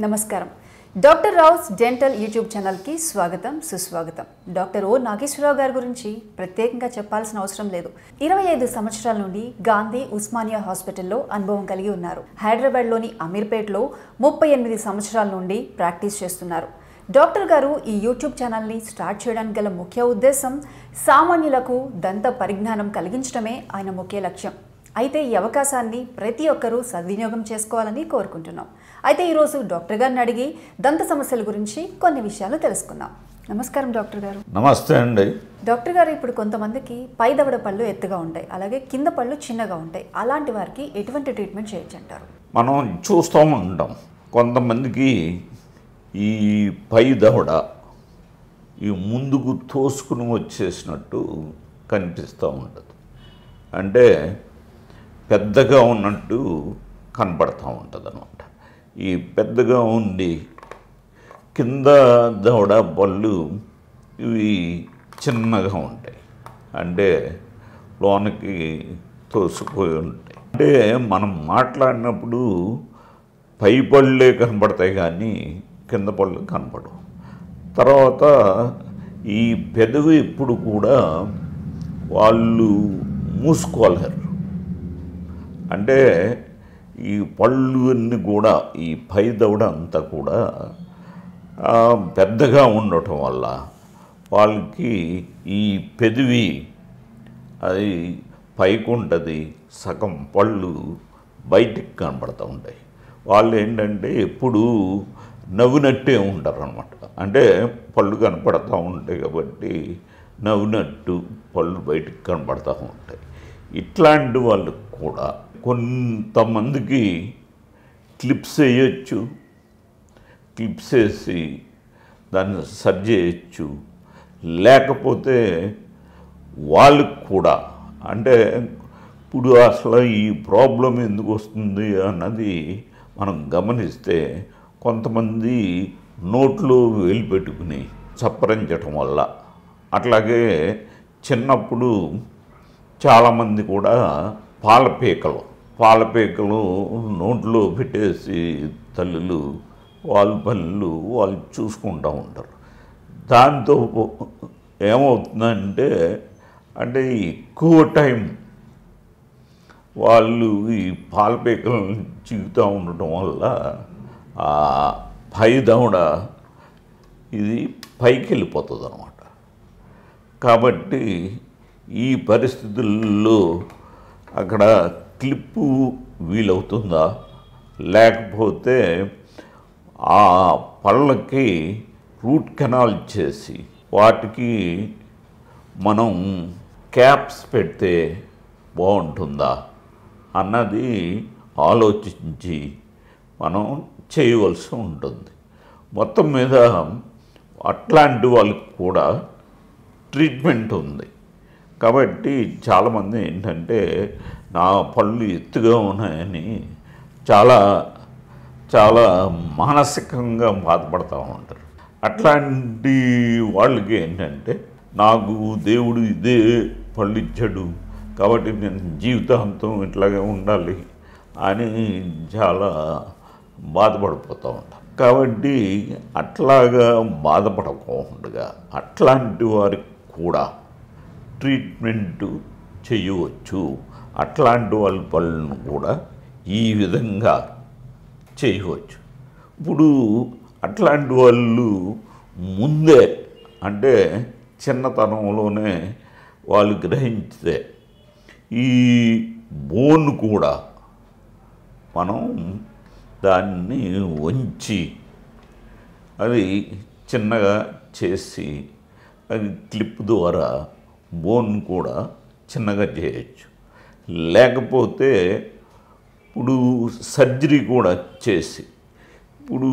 నమస్కారం. Doctor Rao's dental YouTube ఛానల్కి స్వాగతం, సుస్వాగతం. డాక్టర్ ఓ నాగేశ్వరరావు గారి గురించి ప్రత్యేకంగా చెప్పాల్సిన అవసరం లేదు. 25 సంవత్సరాల నుండి గాంధీ ఉస్మానియా హాస్పిటల్లో అనుభవం కలిగి ఉన్నారు. హైదరాబాద్లోని అమీర్పేట్లో 38 సంవత్సరాల నుండి ప్రాక్టీస్ చేస్తున్నారు. డాక్టర్ గారు ఈ యూట్యూబ్ ఛానల్ని స్టార్ట్ చేయడానికి గల ముఖ్య ఉద్దేశం సామాన్యులకు దంత పరిజ్ఞానం కలిగించడమే ఆయన ముఖ్య లక్ష్యం. అయితే ఈ అవకాశాన్ని ప్రతి ఒక్కరూ సద్వినియోగం చేసుకోవాలని కోరుకుంటున్నాం. అయితే ఈరోజు డాక్టర్ గారిని అడిగి దంత సమస్యల గురించి కొన్ని విషయాలు తెలుసుకుందాం. నమస్కారం డాక్టర్ గారు. నమస్తే అండి. డాక్టర్ గారు, ఇప్పుడు కొంతమందికి పై దవడ పళ్ళు ఎత్తుగా ఉంటాయి, అలాగే కింద పళ్ళు చిన్నగా ఉంటాయి. అలాంటి వారికి ఎటువంటి ట్రీట్మెంట్ చేయొచ్చు అంటారు? మనం చూస్తూ ఉంటాం, కొంతమందికి ఈ పై దవడ ఈ ముందుకు తోసుకుని వచ్చేసినట్టు కనిపిస్తూ ఉంటుంది. అంటే పెద్దగా ఉన్నట్టు కనపడుతూ ఉంటుంది అన్నమాట. ఈ పెద్దగా ఉండి కింద దవడ పళ్ళు ఇవి చిన్నగా ఉంటాయి, అంటే లోనికి తోసిపోయి ఉంటాయి. అంటే మనం మాట్లాడినప్పుడు పై పళ్ళే కనపడతాయి కానీ కింద పళ్ళు కనపడవు. తర్వాత ఈ పెదవి ఎప్పుడు కూడా వాళ్ళు మూసుకోలేరు. అంటే ఈ పళ్ళు అన్నీ కూడా ఈ పై దవడ అంతా కూడా పెద్దగా ఉండటం వల్ల వాళ్ళకి ఈ పెదవి అది పైకి ఉంటుంది, సగం పళ్ళు బయటికి కనపడుతూ ఉంటాయి. వాళ్ళు ఏంటంటే ఎప్పుడు నవ్వినట్టే ఉంటారు అన్నమాట. అంటే పళ్ళు కనపడుతూ ఉంటాయి కాబట్టి నవ్వినట్టు పళ్ళు బయటికి కనపడుతూ ఉంటాయి. ఇట్లాంటి వాళ్ళకు కూడా కొంతమందికి క్లిప్స్ వేయచ్చు, క్లిప్స్ వేసి దాన్ని సరి చేయొచ్చు. లేకపోతే వాళ్ళకు కూడా అంటే ఇప్పుడు అసలు ఈ ప్రాబ్లం ఎందుకు వస్తుంది అన్నది మనం గమనిస్తే కొంతమంది నోట్లో వేలు పెట్టుకుని చప్పరించటం వల్ల, అట్లాగే చిన్నప్పుడు చాలామంది కూడా పాలపీకలు నోట్లో పెట్టేసి తల్లులు వాళ్ళ పనులు వాళ్ళు చూసుకుంటూ ఉంటారు. దాంతో ఏమవుతుందంటే అంటే ఎక్కువ టైం వాళ్ళు ఈ పాలపీకలను చిగుతూ ఉండటం వల్ల ఆ పై దవడ ఇది పైకి వెళ్ళిపోతుంది అన్నమాట. కాబట్టి ఈ పరిస్థితుల్లో అక్కడ క్లిప్పు వీలవుతుందా, లేకపోతే ఆ పళ్ళకి రూట్ కెనాల్ చేసి వాటికి మనం క్యాప్స్ పెడితే బాగుంటుందా అన్నది ఆలోచించి మనం చేయవలసి ఉంటుంది. మొత్తం మీద అట్లాంటి వాళ్ళకి కూడా ట్రీట్మెంట్ ఉంది. కాబట్టి చాలామంది ఏంటంటే నా పళ్ళు ఎత్తుగా ఉన్నాయని చాలా చాలా మానసికంగా బాధపడుతూ ఉంటారు. అట్లాంటి వాళ్ళకి ఏంటంటే నాకు దేవుడు ఇదే పళ్ళు ఇచ్చాడు కాబట్టి నేను జీవితాంతం ఇట్లాగే ఉండాలి అని చాలా బాధపడిపోతూ ఉంటాను. కాబట్టి అట్లాగా బాధపడకుండా అట్లాంటి వారికి కూడా ట్రీట్మెంట్ చేయవచ్చు. అట్లాంటి వాళ్ళ పళ్ళను కూడా ఈ విధంగా చేయవచ్చు. ఇప్పుడు అట్లాంటి వాళ్ళు ముందే అంటే చిన్నతనంలోనే వాళ్ళు గ్రహించితే ఈ బోన్ కూడా మనం దాన్ని వంచి అది చిన్నగా చేసి అది క్లిప్ ద్వారా బోన్ కూడా చిన్నగా చేయొచ్చు. లేకపోతే ఇప్పుడు సర్జరీ కూడా చేసి ఇప్పుడు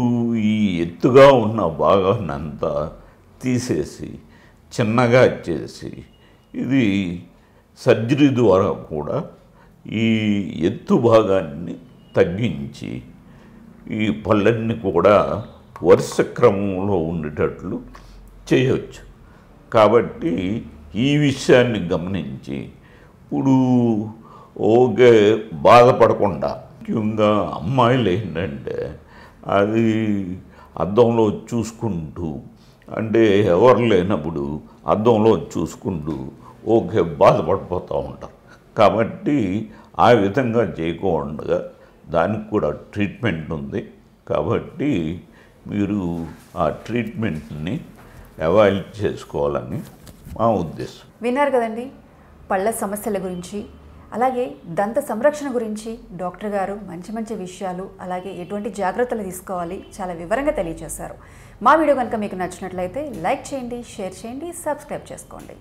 ఈ ఎత్తుగా ఉన్న భాగాన్నంతా తీసేసి చిన్నగా చేసి ఇది సర్జరీ ద్వారా కూడా ఈ ఎత్తు భాగాన్ని తగ్గించి ఈ పళ్ళన్నీ కూడా వరుస క్రమంలో ఉండేటట్లు చేయవచ్చు. కాబట్టి ఈ విషయాన్ని గమనించి ఇప్పుడు ఓకే బాధపడకుండా ముఖ్యంగా అమ్మాయిలు ఏంటంటే అది అద్దంలో చూసుకుంటూ, అంటే ఎవరు లేనప్పుడు అద్దంలో చూసుకుంటూ ఓకే బాధపడిపోతూ ఉంటారు. కాబట్టి ఆ విధంగా చేయకుండా దానికి కూడా ట్రీట్మెంట్ ఉంది. కాబట్టి మీరు ఆ ట్రీట్మెంట్ని అవాయిడ్ చేసుకోవాలని మా ఉద్దేశం. విన్నారు కదండి, పళ్ళ సమస్యల గురించి అలాగే దంత సంరక్షణ గురించి డాక్టర్ గారు మంచి మంచి విషయాలు, అలాగే ఎటువంటి జాగ్రత్తలు తీసుకోవాలి చాలా వివరంగా తెలియజేశారు. మా వీడియో కనుక మీకు నచ్చినట్లయితే లైక్ చేయండి, షేర్ చేయండి, సబ్స్క్రైబ్ చేసుకోండి.